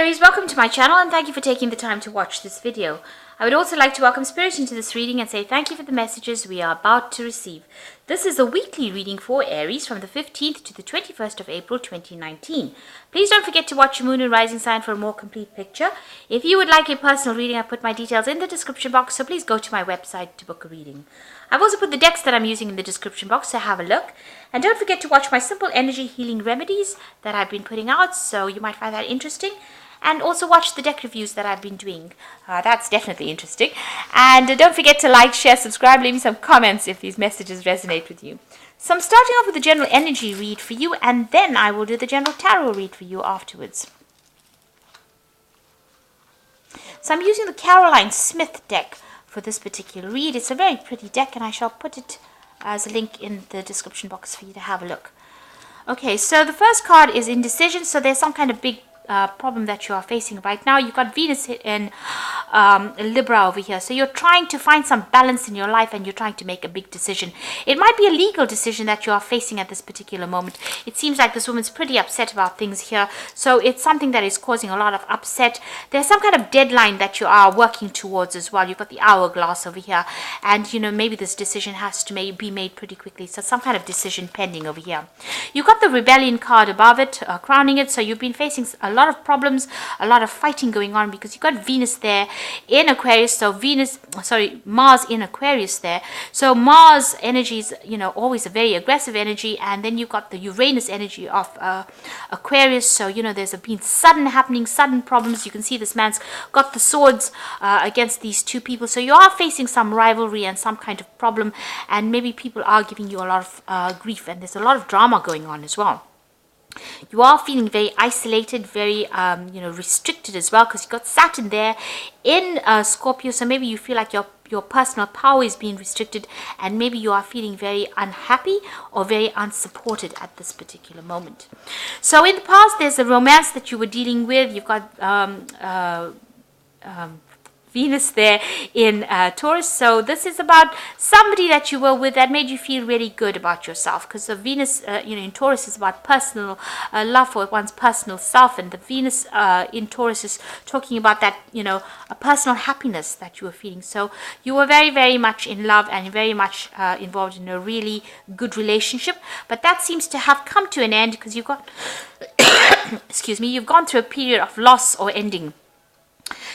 Aries, welcome to my channel and thank you for taking the time to watch this video. I would also like to welcome Spirit into this reading and say thank you for the messages we are about to receive. This is a weekly reading for Aries from the 15th to the 21st of April 2019. Please don't forget to watch your moon and rising sign for a more complete picture. If you would like a personal reading, I put my details in the description box, so please go to my website to book a reading. I've also put the decks that I'm using in the description box, so have a look. And don't forget to watch my simple energy healing remedies that I've been putting out, so you might find that interesting. And also watch the deck reviews that I've been doing. That's definitely interesting. And don't forget to like, share, subscribe, leave me some comments if these messages resonate with you. So I'm starting off with the general energy read for you, and then I will do the general tarot read for you afterwards. So I'm using the Caroline Smith deck for this particular read. It's a very pretty deck, and I shall put it as a link in the description box for you to have a look. Okay, so the first card is indecision. So there's some kind of big problem that you are facing right now. You've got Venus in Libra over here. So you're trying to find some balance in your life and you're trying to make a big decision. It might be a legal decision that you are facing at this particular moment. It seems like this woman's pretty upset about things here. So it's something that is causing a lot of upset. There's some kind of deadline that you are working towards as well. You've got the hourglass over here. And, you know, maybe this decision has to be made pretty quickly. So some kind of decision pending over here. You've got the rebellion card above it, crowning it. So you've been facing a lot of problems, a lot of fighting going on because you've got Venus there in Aquarius. So Mars in Aquarius there. So Mars energy is, you know, always a very aggressive energy, and then you've got the Uranus energy of Aquarius. So, you know, there's been sudden problems. You can see this man's got the swords against these two people. So you are facing some rivalry and some kind of problem, and maybe people are giving you a lot of grief, and there's a lot of drama going on as well. You are feeling very isolated, very restricted as well, because you've got Saturn there in Scorpio. So maybe you feel like your personal power is being restricted, and maybe you are feeling very unhappy or very unsupported at this particular moment. So in the past, there's a romance that you were dealing with. You've got Venus there in Taurus. So this is about somebody that you were with that made you feel really good about yourself, because the Venus in Taurus is about personal love for one's personal self, and the Venus in Taurus is talking about that, a personal happiness that you were feeling. So you were very, very much in love and very much involved in a really good relationship, but that seems to have come to an end because you've got excuse me, you've gone through a period of loss or ending.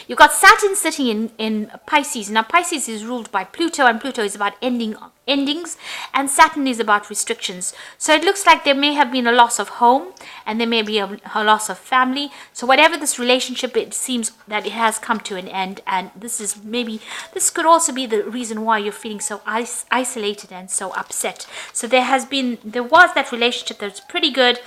You've got Saturn sitting in Pisces. Now, Pisces is ruled by Pluto, and Pluto is about endings, and Saturn is about restrictions. So it looks like there may have been a loss of home, and there may be a loss of family. So whatever this relationship, it seems that it has come to an end, and this could also be the reason why you're feeling so isolated and so upset. So there was that relationship that's pretty good.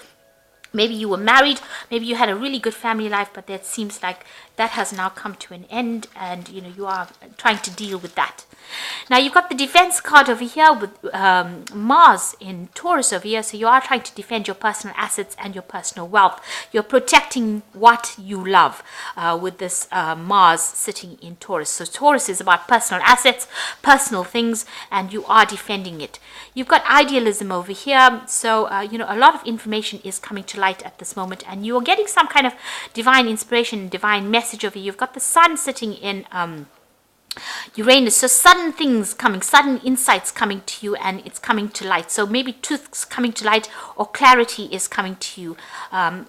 Maybe you were married, maybe you had a really good family life, but that seems like that has now come to an end, and you are trying to deal with that. Now you've got the defense card over here with Mars in Taurus over here. So you are trying to defend your personal assets and your personal wealth. You're protecting what you love with this Mars sitting in Taurus. So Taurus is about personal assets, personal things, and you are defending it. You've got idealism over here. So, a lot of information is coming to light at this moment, and you are getting some kind of divine inspiration, divine message over here. You've got the sun sitting in Uranus, so sudden things coming, sudden insights coming to you, and it's coming to light. So maybe truth's coming to light, or clarity is coming to you.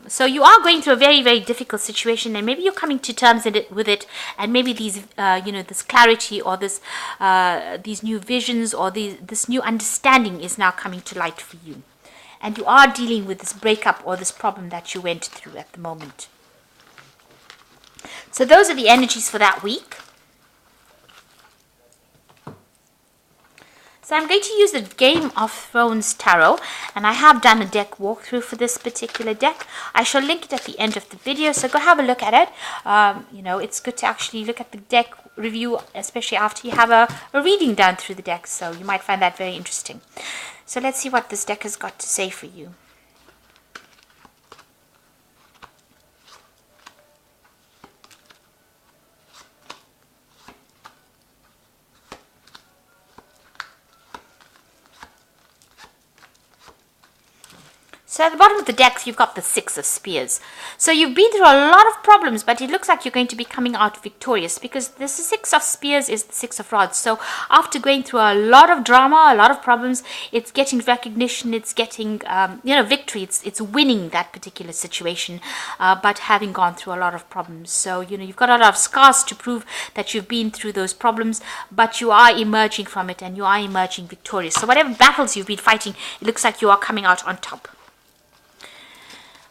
So you are going through a very, very difficult situation, and maybe you're coming to terms with it, and maybe these, this clarity or these new visions or this new understanding is now coming to light for you. And you are dealing with this breakup or this problem that you went through at the moment. So those are the energies for that week. So I'm going to use the Game of Thrones Tarot, and I have done a deck walkthrough for this particular deck. I shall link it at the end of the video, so go have a look at it. It's good to actually look at the deck review, especially after you have a reading done through the deck, so you might find that very interesting. So let's see what this deck has got to say for you. So at the bottom of the deck, you've got the Six of Spears. So you've been through a lot of problems, but it looks like you're going to be coming out victorious, because this Six of Spears is the Six of Rods. So after going through a lot of drama, a lot of problems, it's getting recognition, it's getting, victory. It's winning that particular situation, but having gone through a lot of problems. So, you've got a lot of scars to prove that you've been through those problems, but you are emerging from it, and you are emerging victorious. So whatever battles you've been fighting, it looks like you are coming out on top.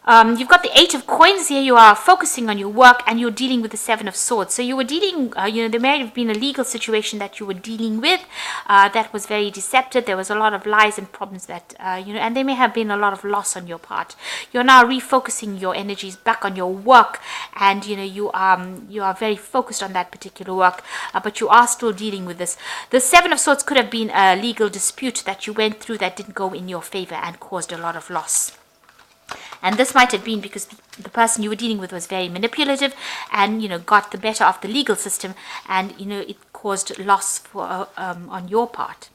You've got the Eight of Coins here. You are focusing on your work, and you're dealing with the Seven of Swords. So you were dealing, there may have been a legal situation that you were dealing with that was very deceptive. There was a lot of lies and problems that, and there may have been a lot of loss on your part. You're now refocusing your energies back on your work, and, you are very focused on that particular work, but you are still dealing with this. The Seven of Swords could have been a legal dispute that you went through that didn't go in your favor and caused a lot of loss. And this might have been because the person you were dealing with was very manipulative and, got the better of the legal system, and, it caused loss for on your part.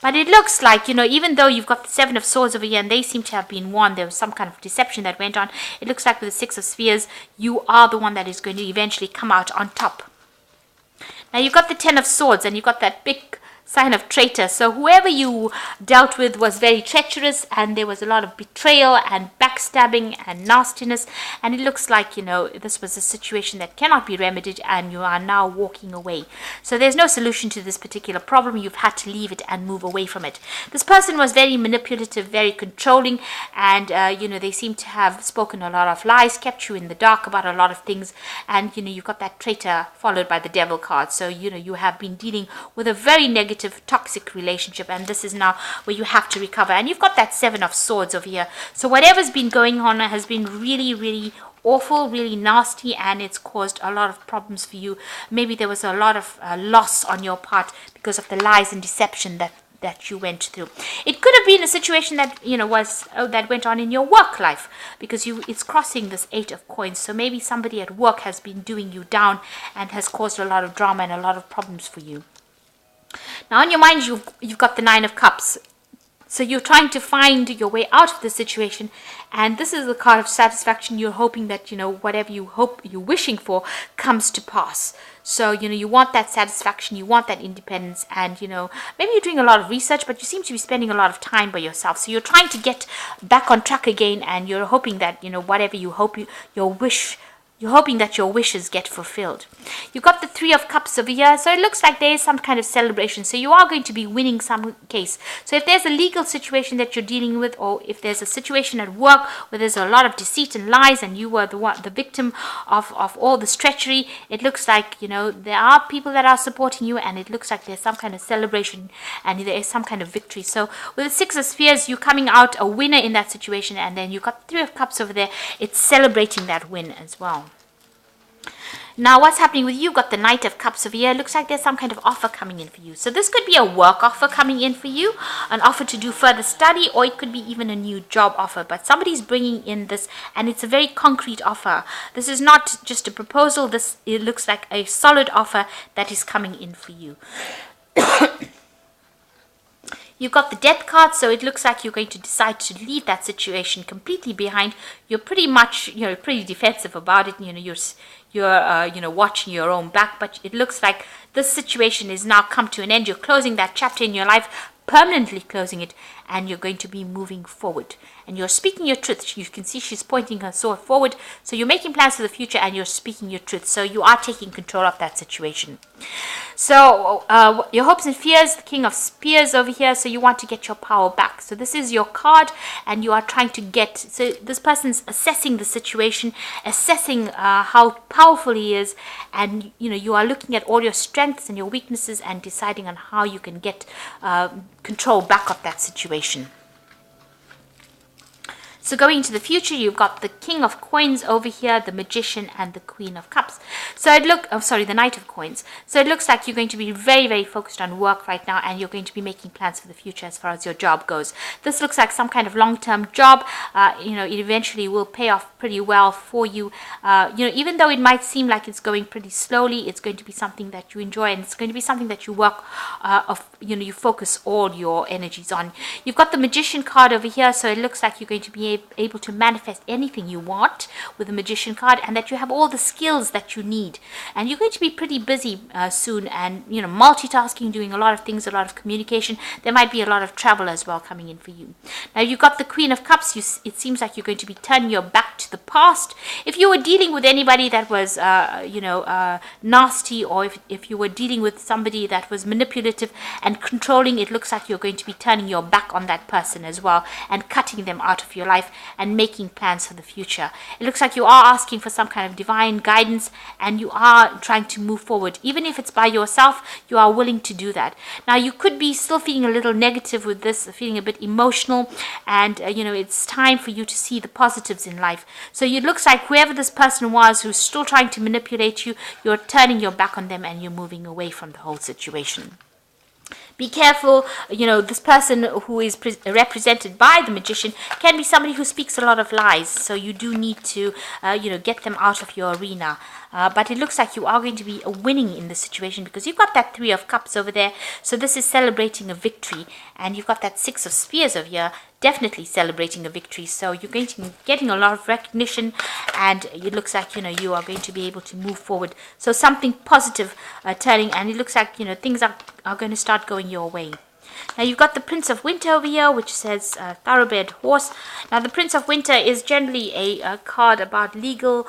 But it looks like, even though you've got the Seven of Swords over here and they seem to have been won, there was some kind of deception that went on. It looks like with the Six of Spears, you are the one that is going to eventually come out on top. Now you've got the Ten of Swords, and you've got that big sign of traitor. So whoever you dealt with was very treacherous, and there was a lot of betrayal and backstabbing and nastiness, and it looks like this was a situation that cannot be remedied, and you are now walking away. So there's no solution to this particular problem. You've had to leave it and move away from it. This person was very manipulative, very controlling, and they seem to have spoken a lot of lies, kept you in the dark about a lot of things, and you've got that traitor followed by the devil card. So you have been dealing with a very negative, toxic relationship, and this is now where you have to recover. And you've got that Seven of Swords over here. So whatever's been going on has been really, really awful, really nasty, and it's caused a lot of problems for you. Maybe there was a lot of loss on your part because of the lies and deception that you went through. It could have been a situation that that went on in your work life, because it's crossing this Eight of Coins. So maybe somebody at work has been doing you down and has caused a lot of drama and a lot of problems for you. Now on your mind, you've got the Nine of Cups. So you're trying to find your way out of the situation, and this is the card of satisfaction. You're hoping that whatever you're wishing for comes to pass. So you want that satisfaction, you want that independence, and maybe you're doing a lot of research, but you seem to be spending a lot of time by yourself. So you're trying to get back on track again, and you're hoping that whatever you hope you're hoping that your wishes get fulfilled. You've got the Three of Cups over here, so it looks like there is some kind of celebration. So you are going to be winning some case. So if there's a legal situation that you're dealing with, or if there's a situation at work where there's a lot of deceit and lies, and you were the victim of all this treachery, it looks like there are people that are supporting you, and it looks like there's some kind of celebration and there is some kind of victory. So with the Six of Spears, you're coming out a winner in that situation, and then you've got the Three of Cups over there. It's celebrating that win as well. Now what's happening with you? You've got the Knight of Cups over here. Looks like there's some kind of offer coming in for you. So this could be a work offer coming in for you, an offer to do further study, or it could be even a new job offer. But somebody's bringing in this, and it's a very concrete offer. This is not just a proposal. It looks like a solid offer that is coming in for you. You've got the Death card, so it looks like you're going to decide to leave that situation completely behind. You're pretty much, pretty defensive about it. You're watching your own back, but it looks like this situation is now come to an end. You're closing that chapter in your life, permanently closing it, and you're going to be moving forward. And you're speaking your truth. You can see she's pointing her sword forward. So you're making plans for the future, and you're speaking your truth. So you are taking control of that situation. So your hopes and fears, the King of Spears over here. So you want to get your power back. So this is your card, and you are trying to get. So this person's assessing the situation, assessing how powerful he is, and you are looking at all your strengths and your weaknesses and deciding on how you can get control back of that situation. So going into the future, you've got the King of Coins over here, the Magician, and the Queen of Cups. So the Knight of Coins. So it looks like you're going to be very, very focused on work right now, and you're going to be making plans for the future as far as your job goes. This looks like some kind of long-term job. It eventually will pay off pretty well for you. Even though it might seem like it's going pretty slowly, it's going to be something that you enjoy, and it's going to be something that you work you focus all your energies on. You've got the Magician card over here, so it looks like you're going to be being able to manifest anything you want with the Magician card, and that you have all the skills that you need. And you're going to be pretty busy soon, and multitasking, doing a lot of things, a lot of communication. There might be a lot of travel as well coming in for you. Now you've got the Queen of Cups. It seems like you're going to be turning your back to the past. If you were dealing with anybody that was nasty, or if you were dealing with somebody that was manipulative and controlling, it looks like you're going to be turning your back on that person as well, and cutting them out of your life and making plans for the future. It looks like you are asking for some kind of divine guidance, and you are trying to move forward. Even if it's by yourself, you are willing to do that. Now you could be still feeling a little negative with this, feeling a bit emotional, and it's time for you to see the positives in life. So it looks like whoever this person was who's still trying to manipulate you, you're turning your back on them and you're moving away from the whole situation. Be careful, this person who is represented by the Magician can be somebody who speaks a lot of lies. So you do need to, get them out of your arena. But it looks like you are going to be winning in this situation, because you've got that 3 of Cups over there. So this is celebrating a victory. And you've got that 6 of Spears over here, definitely celebrating a victory. So you're going to be getting a lot of recognition, and it looks like you are going to be able to move forward. So something positive turning, and it looks like things are going to start going your way. Now you've got the Prince of Winter over here, which says thoroughbred horse. Now the Prince of Winter is generally a card about legal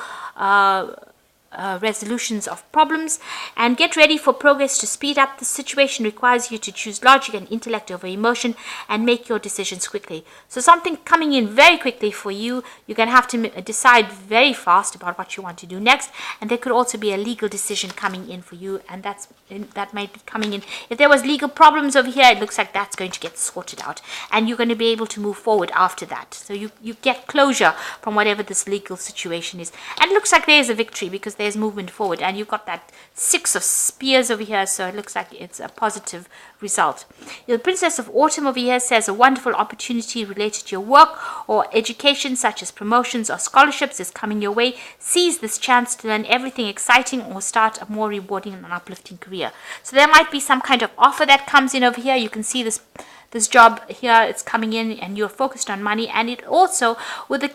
resolutions of problems, and get ready for progress to speed up. The situation requires you to choose logic and intellect over emotion and make your decisions quickly. So something coming in very quickly for you. You're going to have to decide very fast about what you want to do next, and there could also be a legal decision coming in for you, and that might be coming in. If there was legal problems over here, it looks like that's going to get sorted out, and you're going to be able to move forward after that. So you get closure from whatever this legal situation is, and it looks like there's a victory, because there's movement forward, and you've got that 6 of Spears over here, so it looks like it's a positive result. The Princess of Autumn over here says a wonderful opportunity related to your work or education, such as promotions or scholarships, is coming your way. Seize this chance to learn everything exciting or start a more rewarding and uplifting career. So there might be some kind of offer that comes in over here. You can see this job here, it's coming in, and you're focused on money. And it also, with the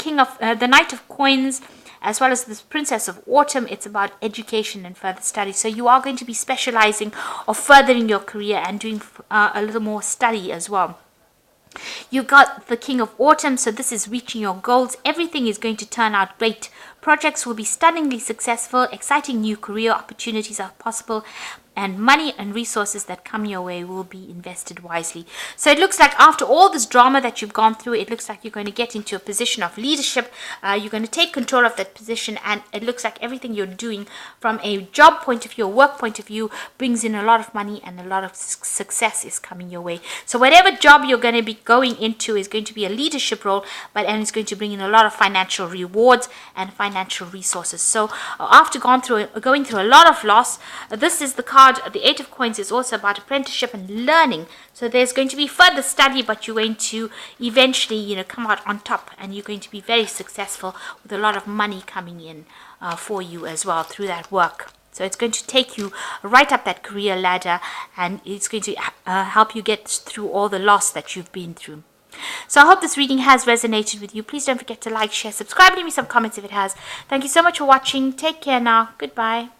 the Knight of Coins, as well as this Princess of Autumn, it's about education and further study. So you are going to be specializing or furthering your career and doing a little more study as well. You got the King of Autumn, so this is reaching your goals. Everything is going to turn out great. Projects will be stunningly successful. Exciting new career opportunities are possible, and money and resources that come your way will be invested wisely. So it looks like after all this drama that you've gone through, it looks like you're going to get into a position of leadership. You're going to take control of that position, and it looks like everything you're doing from a job point of view, a work point of view, brings in a lot of money, and a lot of success is coming your way. So whatever job you're going to be going into is going to be a leadership role, and it's going to bring in a lot of financial rewards and financial resources. So after going through a lot of loss, this is the card. The 8 of Coins is also about apprenticeship and learning. So there's going to be further study, but you're going to eventually, come out on top, and you're going to be very successful with a lot of money coming in for you as well through that work. So it's going to take you right up that career ladder, and it's going to help you get through all the loss that you've been through. So I hope this reading has resonated with you. Please don't forget to like, share, subscribe, leave me some comments if it has. Thank you so much for watching. Take care now. Goodbye.